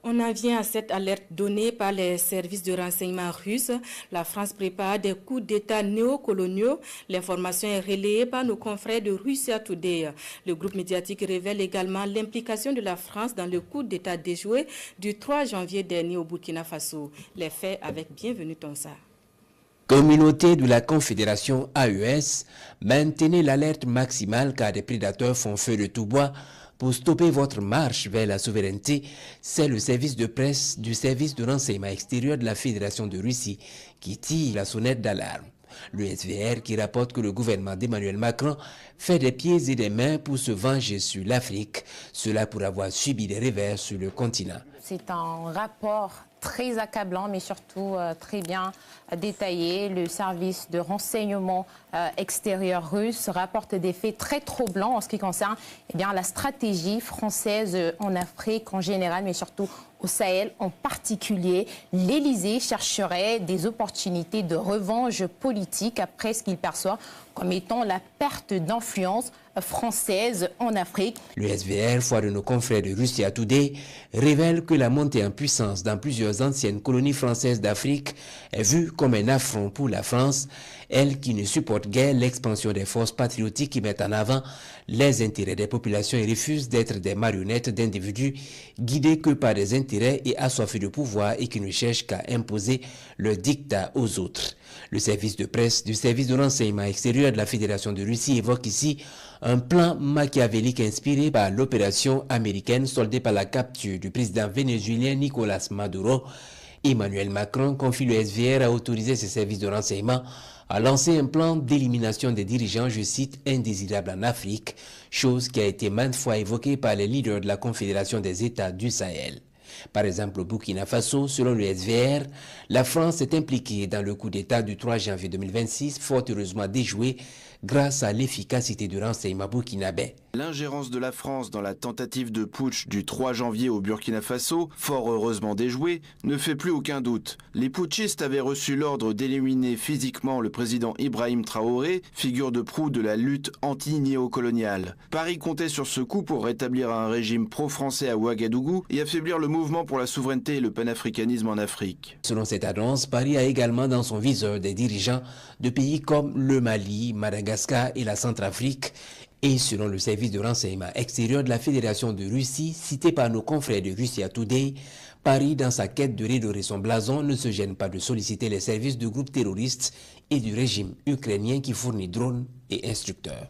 On en vient à cette alerte donnée par les services de renseignement russes. La France prépare des coups d'État néocoloniaux. L'information est relayée par nos confrères de Russia Today. Le groupe médiatique révèle également l'implication de la France dans le coup d'État déjoué du 3 janvier dernier au Burkina Faso. Les faits avec Bienvenue Tonsa. Communauté de la Confédération AES, maintenez l'alerte maximale car des prédateurs font feu de tout bois pour stopper votre marche vers la souveraineté. C'est le service de presse du service de renseignement extérieur de la Fédération de Russie qui tire la sonnette d'alarme. Le SVR qui rapporte que le gouvernement d'Emmanuel Macron fait des pieds et des mains pour se venger sur l'Afrique, cela pour avoir subi des revers sur le continent. C'est un rapport très accablant, mais surtout très bien détaillé. Le service de renseignement extérieur russe rapporte des faits très troublants en ce qui concerne la stratégie française en Afrique en général, mais surtout au Sahel en particulier. L'Élysée chercherait des opportunités de revanche politique après ce qu'il perçoit comme étant la perte d'influence française en Afrique. Le SVR, foi de nos confrères de Russia Today, révèle que la montée en puissance dans plusieurs anciennes colonies françaises d'Afrique est vue comme un affront pour la France, elle qui ne supporte guère l'expansion des forces patriotiques qui mettent en avant les intérêts des populations et refusent d'être des marionnettes d'individus guidés que par des intérêts et assoiffés de pouvoir et qui ne cherchent qu'à imposer leur dictat aux autres. Le service de presse du service de renseignement extérieur de la Fédération de Russie évoque ici un plan machiavélique inspiré par l'opération américaine soldée par la capture du président vénézuélien Nicolás Maduro. Emmanuel Macron confie le SVR à autoriser ses services de renseignement à lancer un plan d'élimination des dirigeants, je cite, indésirables en Afrique, chose qui a été maintes fois évoquée par les leaders de la Confédération des États du Sahel. Par exemple, au Burkina Faso, selon le SVR, la France est impliquée dans le coup d'État du 3 janvier 2026, fort heureusement déjoué grâce à l'efficacité du renseignement burkinabé. L'ingérence de la France dans la tentative de putsch du 3 janvier au Burkina Faso, fort heureusement déjouée, ne fait plus aucun doute. Les putschistes avaient reçu l'ordre d'éliminer physiquement le président Ibrahim Traoré, figure de proue de la lutte anti-néocoloniale. Paris comptait sur ce coup pour rétablir un régime pro-français à Ouagadougou et affaiblir le mouvement pour la souveraineté et le panafricanisme en Afrique. Selon cette annonce, Paris a également dans son viseur des dirigeants de pays comme le Mali, Madagascar et la Centrafrique. Et selon le service de renseignement extérieur de la Fédération de Russie, cité par nos confrères de Russia Today, Paris, dans sa quête de redorer son blason, ne se gêne pas de solliciter les services du groupe terroriste et du régime ukrainien qui fournit drones et instructeurs.